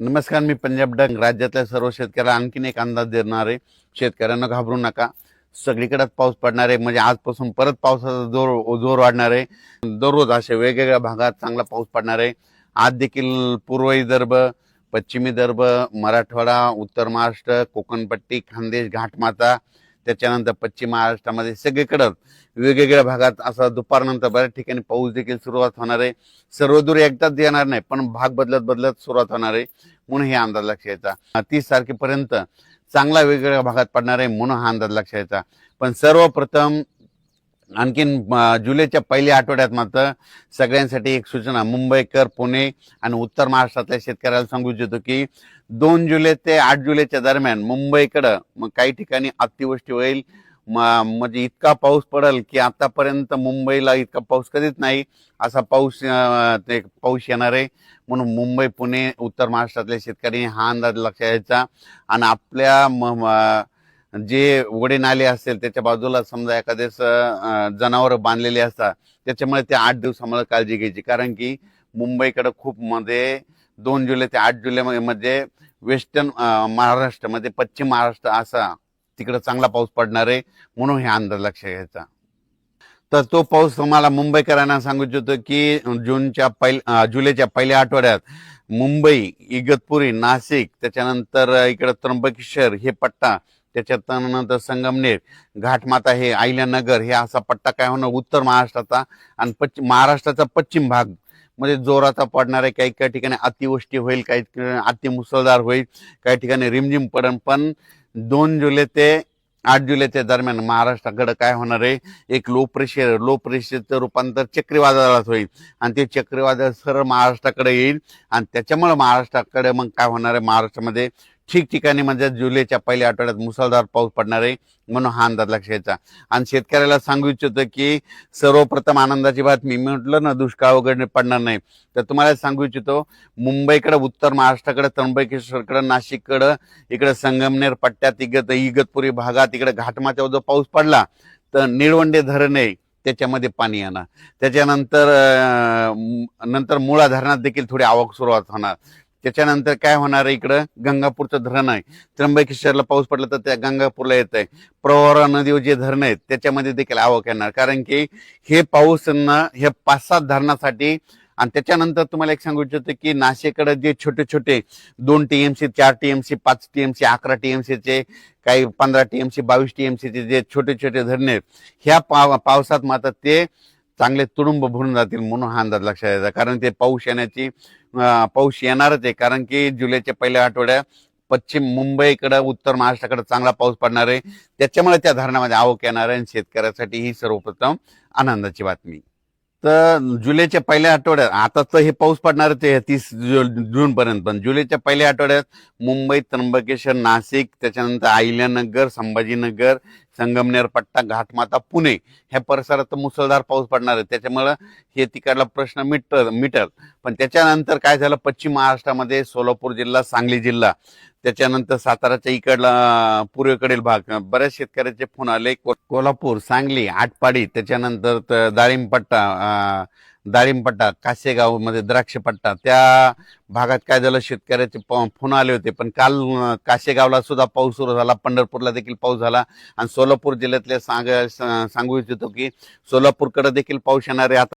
नमस्कार, मी पंजाब डंग. राज्यातल्या सर्व शेतकऱ्याला आणखीन एक अंदाज देणार आहे. शेतकऱ्यांना घाबरू नका. सगळीकडेच पाऊस पडणार आहे. म्हणजे आजपासून परत पावसाचा जोर वाढणार आहे. दररोज अशा वेगवेगळ्या भागात चांगला पाऊस पडणार आहे. आज देखील पूर्व विदर्भ, पश्चिमी विदर्भ, मराठवाडा, उत्तर महाराष्ट्र, कोकणपट्टी, खानदेश, घाटमाता, त्याच्यानंतर पश्चिम महाराष्ट्रामध्ये सगळीकडे वेगवेगळ्या भागात असा दुपारनंतर बऱ्याच ठिकाणी पाऊस देखील सुरुवात होणार आहे. सर्वदूर एकदाच येणार नाही, पण भाग बदलत बदलत सुरुवात होणार आहे. म्हणून हे अंदाज लक्षात यायचा. 30 तारखेपर्यंत चांगला वेगवेगळ्या भागात पडणार आहे, म्हणून हा अंदाज लक्षात यायचा. पण सर्वप्रथम आणखीन जुलैच्या पहिल्या आठवड्यात मात्र सगळ्यांसाठी एक सूचना. मुंबईकर, पुणे आणि उत्तर महाराष्ट्रातल्या शेतकऱ्याला सांगू इच्छितो की 2 जुलै ते 8 जुलैच्या दरम्यान मुंबईकडं मग काही ठिकाणी अतिवृष्टी होईल. म्हणजे इतका पाऊस पडेल की आतापर्यंत मुंबईला इतका पाऊस कधीच नाही असा पाऊस येणार आहे. म्हणून मुंबई, पुणे, उत्तर महाराष्ट्रातल्या शेतकऱ्यांनी हा अंदाज लक्षात घ्यायचा. आणि आपल्या जे ओढे नाले असेल त्याच्या बाजूला समजा एखादेच जनावर बांधलेले असतात, त्याच्यामुळे ते 8 दिवसामुळे काळजी घ्यायची. कारण की मुंबईकडे खूप मध्ये 2 जुलै ते 8 जुलै मध्ये वेस्टर्न महाराष्ट्रामध्ये पश्चिम महाराष्ट्र असा तिकडे चांगला पाऊस पडणार आहे. म्हणून हे अंदाज लक्षात घ्यायचा. तर तो पाऊस तुम्हाला मुंबईकरांना सांगू इच्छितो की जुलैच्या पहिल्या आठवड्यात मुंबई, इगतपुरी, नाशिक, त्याच्यानंतर इकडे त्र्यंबकेश्वर हे पट्टा, त्याच्यानंतर संगमनेर, घाटमाता, हे अहिल्यानगर, हे असा पट्टा काय होणार उत्तर महाराष्ट्राचा आणि महाराष्ट्राचा पश्चिम भाग मध्ये जोराचा पडणार आहे. काही काही ठिकाणी अतिवृष्टी होईल, काही ठिकाणी अतिमुसळधार होईल, काही ठिकाणी रिमझिम पडेल. पण 2 जुलै ते 8 जुलैच्या दरम्यान महाराष्ट्राकडे काय होणार आहे, एक लो प्रेशरचं रूपांतर चक्रीवादळात होईल आणि ते चक्रीवादळ सरळ महाराष्ट्राकडे येईल. आणि त्याच्यामुळे महाराष्ट्राकडे मग काय होणार आहे, महाराष्ट्रामध्ये ठिकठिकाणी म्हणजे जुलैच्या पहिल्या आठवड्यात मुसळधार पाऊस पडणार आहे. म्हणून हा अंदाज लक्षात घ्यायचा. आणि शेतकऱ्याला सांगू इच्छितो की सर्वप्रथम आनंदाची बातमी, मी म्हटलं ना दुष्काळ वगैरे पडणार नाही, तर तुम्हाला सांगू इच्छितो मुंबईकडे, उत्तर महाराष्ट्राकडे, त्र्यंबकेश्वरकडे, नाशिककडे, इकडे संगमनेर पट्ट्यात, इगतपुरी भागात, इकडे घाटमाथ्यावर जो पाऊस पडला तर निळवंडे धरण आहे त्याच्यामध्ये पाणी येणार. त्याच्यानंतर मुळा धरणात देखील थोडी आवक सुरुवात होणार. त्याच्यानंतर काय होणार आहे, इकडं गंगापूरचं धरण आहे, त्र्यंबकेश्वरला पाऊस पडला तर त्या गंगापूरला येत आहे. प्रवरा नदीवर जे धरण आहेत त्याच्यामध्ये देखील आवक येणार. कारण की हे पाऊस हे 5-7 धरणासाठी. आणि त्याच्यानंतर तुम्हाला एक सांगू इच्छितो की नाशिककडे जे छोटे छोटे 2 TMC, 4 TMC, 5 TMC, 11 TMCचे, काही 15 TMC, 22 TMCचे जे छोटे छोटे धरणे आहेत, ह्या पावसात मात्र ते चांगले तुडुंब भरून जातील. म्हणून हा अंदाज लक्षात द्यायचा. कारण ते पाऊस येणारच आहे. कारण की जुलैच्या पहिल्या आठवड्यात पश्चिम मुंबईकडे, उत्तर महाराष्ट्राकडे चांगला पाऊस पडणार आहे. त्याच्यामुळे त्या धरणामध्ये आवक येणार आहे. आणि शेतकऱ्यासाठी ही सर्वप्रथम आनंदाची बातमी. तर जुलैच्या पहिल्या आठवड्यात, आता तर हे पाऊस पडणार ते 30 जून पर्यंत, पण जुलैच्या पहिल्या आठवड्यात मुंबई, त्र्यंबकेश्वर, नाशिक, त्याच्यानंतर अहिल्यानगर, संभाजीनगर, संगमनेर पट्टा, घाटमाता, पुणे ह्या परिसरात मुसळधार पाऊस पडणार आहे. त्याच्यामुळं हे तिकडला प्रश्न मिटल. पण त्याच्यानंतर काय झालं, पश्चिम महाराष्ट्रामध्ये सोलापूर जिल्हा, सांगली जिल्हा, त्याच्यानंतर साताराच्या इकडला पूर्वेकडील भाग, बऱ्याच शेतकऱ्याचे फोन आले. कोल्हापूर, सांगली, आटपाडी, त्याच्यानंतर दाळिंबपट्टा, कासेगाव मध्ये द्राक्ष पट्टा, त्या भागात काय झालं, शेतकऱ्याचे फोन आले होते. पण काल कासेगावला सुद्धा पाऊस सुरू झाला, पंढरपूरला देखील पाऊस झाला. आणि सोलापूर जिल्ह्यातले सांगू इच्छितो की सोलापूरकडे देखील पाऊस येणार आहे. आता